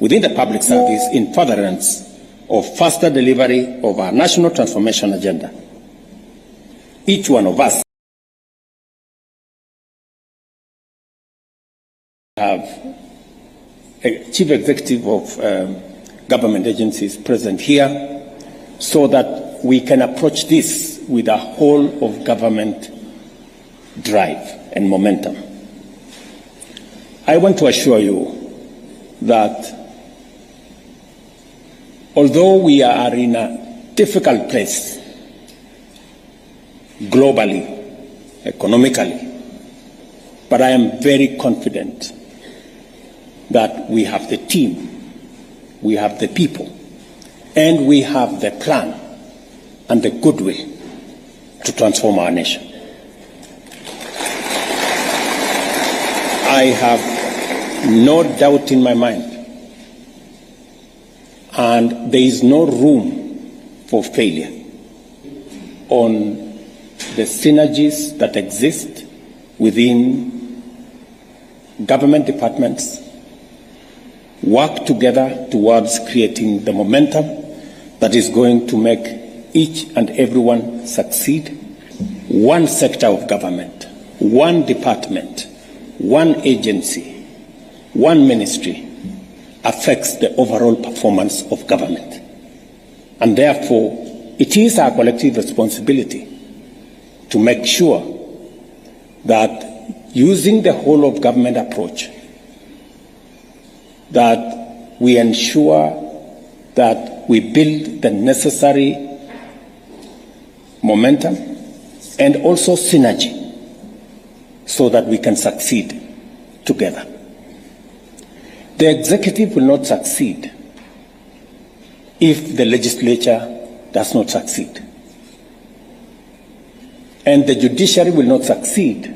within the public service in furtherance of faster delivery of our national transformation agenda. Each one of us have a chief executive of government agencies present here so that we can approach this with a whole of government drive and momentum. I want to assure you that although we are in a difficult place globally, economically, but I am very confident that we have the team, we have the people, and we have the plan and the goodwill to transform our nation. I have no doubt in my mind, and there is no room for failure on the synergies that exist within government departments. Work together towards creating the momentum that is going to make each and everyone succeed. One sector of government, one department, one agency, one ministry affects the overall performance of government. And therefore, it is our collective responsibility to make sure that using the whole of government approach, that we ensure that we build the necessary momentum and also synergy so that we can succeed together. The executive will not succeed if the legislature does not succeed. And the judiciary will not succeed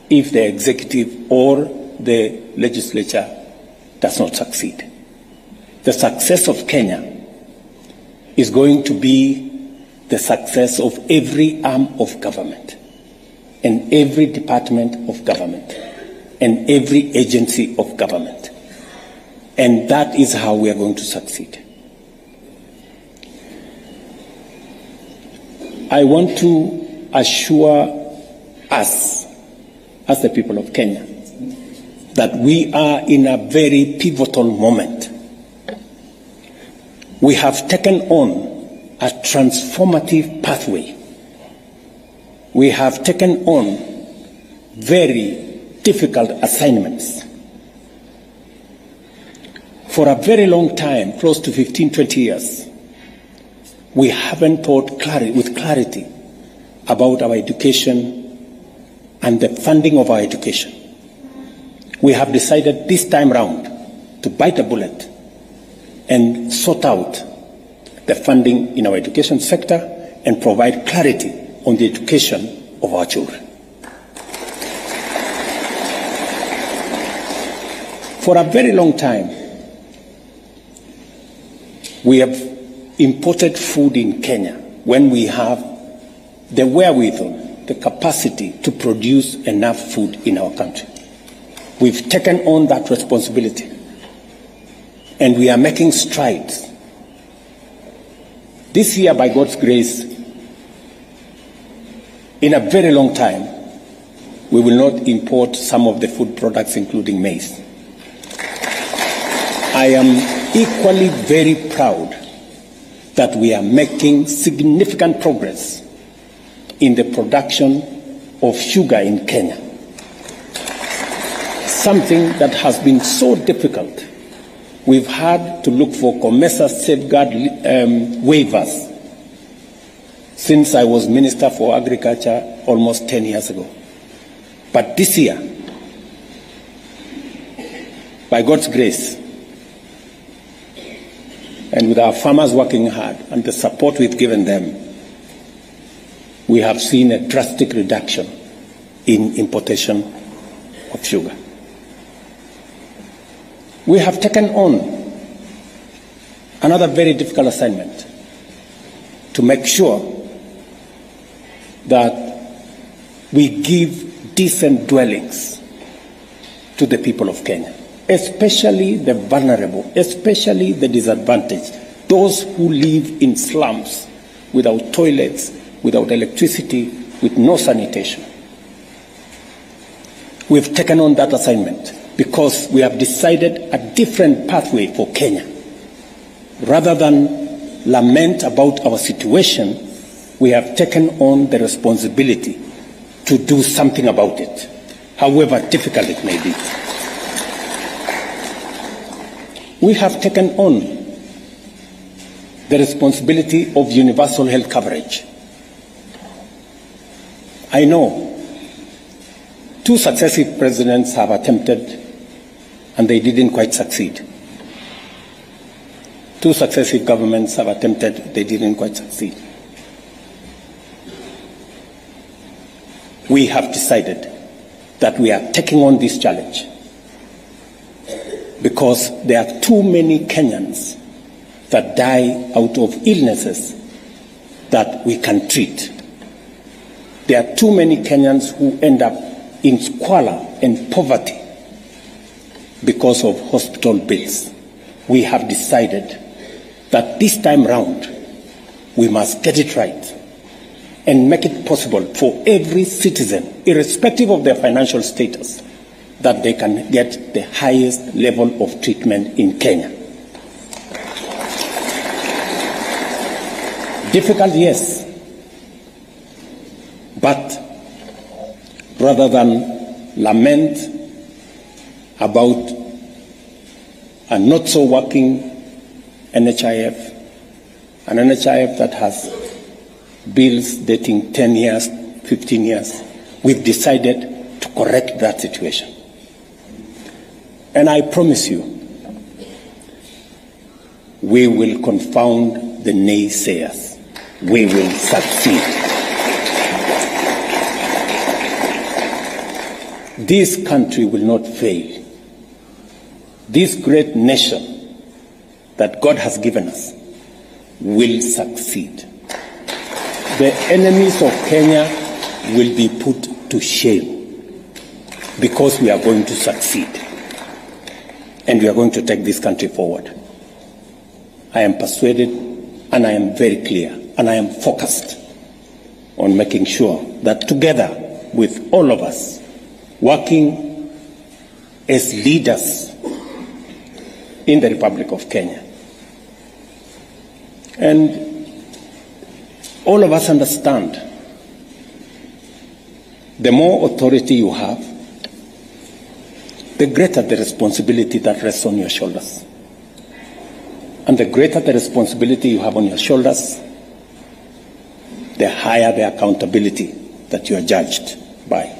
if the executive or the legislature does not succeed. The success of Kenya is going to be the success of every arm of government and every department of government and every agency of government. And that is how we are going to succeed. I want to assure us, as the people of Kenya, that we are in a very pivotal moment. We have taken on a transformative pathway. We have taken on very difficult assignments. For a very long time, close to 15, 20 years, we haven't thought with clarity about our education and the funding of our education. We have decided this time round to bite a bullet and sort out the funding in our education sector and provide clarity on the education of our children. For a very long time, we have imported food in Kenya when we have the wherewithal, the capacity to produce enough food in our country. We've taken on that responsibility, and we are making strides. This year, by God's grace, in a very long time, we will not import some of the food products, including maize. I am equally very proud that we are making significant progress in the production of sugar in Kenya. Something that has been so difficult. We've had to look for COMESA safeguard waivers since I was Minister for Agriculture almost 10 years ago. But this year, by God's grace, and with our farmers working hard and the support we've given them, we have seen a drastic reduction in importation of sugar. We have taken on another very difficult assignment to make sure that we give decent dwellings to the people of Kenya. especially the vulnerable, especially the disadvantaged, those who live in slums without toilets, without electricity, with no sanitation. We've taken on that assignment because we have decided a different pathway for Kenya. Rather than lament about our situation, we have taken on the responsibility to do something about it, however difficult it may be. We have taken on the responsibility of universal health coverage. I know 2 successive presidents have attempted and they didn't quite succeed. 2 successive governments have attempted, they didn't quite succeed. We have decided that we are taking on this challenge because there are too many Kenyans that die out of illnesses that we can treat. There are too many Kenyans who end up in squalor and poverty because of hospital bills. We have decided that this time round we must get it right and make it possible for every citizen, irrespective of their financial status, that they can get the highest level of treatment in Kenya. Difficult, yes, but rather than lament about a not so working NHIF, an NHIF that has bills dating 10 years, 15 years, we've decided to correct that situation. And I promise you, we will confound the naysayers. We will succeed. This country will not fail. This great nation that God has given us will succeed. The enemies of Kenya will be put to shame because we are going to succeed and we are going to take this country forward. I am persuaded and I am very clear and I am focused on making sure that together with all of us, working as leaders in the Republic of Kenya, and all of us understand the more authority you have, the greater the responsibility that rests on your shoulders. And the greater the responsibility you have on your shoulders, the higher the accountability that you are judged by.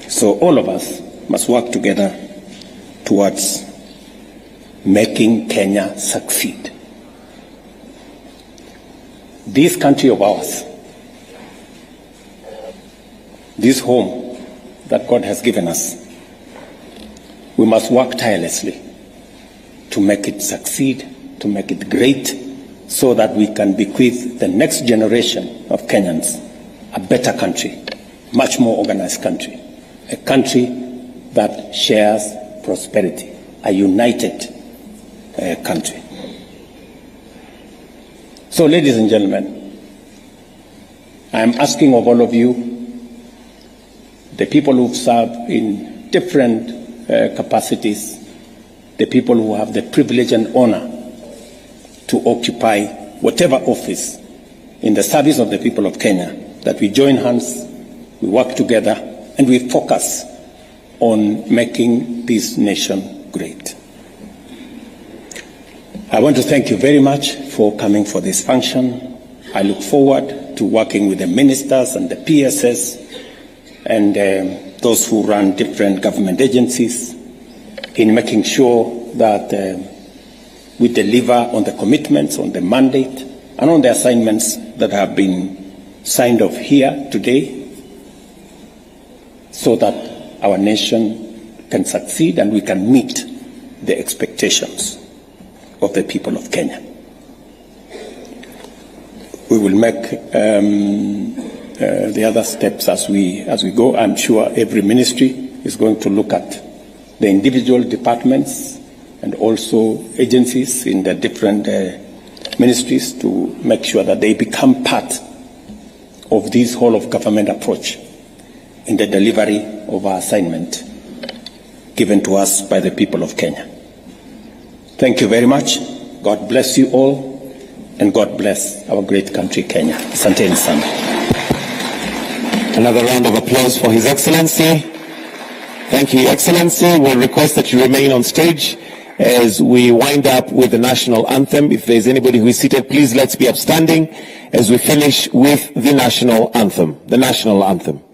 So all of us must work together towards making Kenya succeed. This country of ours, this home that God has given us, we must work tirelessly to make it succeed, to make it great, so that we can bequeath the next generation of Kenyans a better country, much more organized country, a country that shares prosperity, a united country. So, ladies and gentlemen, I am asking of all of you, the people who've served in different capacities, the people who have the privilege and honor to occupy whatever office in the service of the people of Kenya, that we join hands, we work together, and we focus on making this nation great. I want to thank you very much for coming for this function. I look forward to working with the ministers and the PSS and those who run different government agencies in making sure that we deliver on the commitments, on the mandate, and on the assignments that have been signed off here today, so that our nation can succeed and we can meet the expectations of the people of Kenya. We will make the other steps as we go. I'm sure every ministry is going to look at the individual departments and also agencies in the different ministries to make sure that they become part of this whole of government approach in the delivery of our assignment given to us by the people of Kenya. Thank you very much. God bless you all, and God bless our great country, Kenya. Asanteni sana. Another round of applause for His Excellency. Thank you, Your Excellency. We'll request that you remain on stage as we wind up with the national anthem. If there's anybody who is seated, please let's be upstanding as we finish with the national anthem. The national anthem.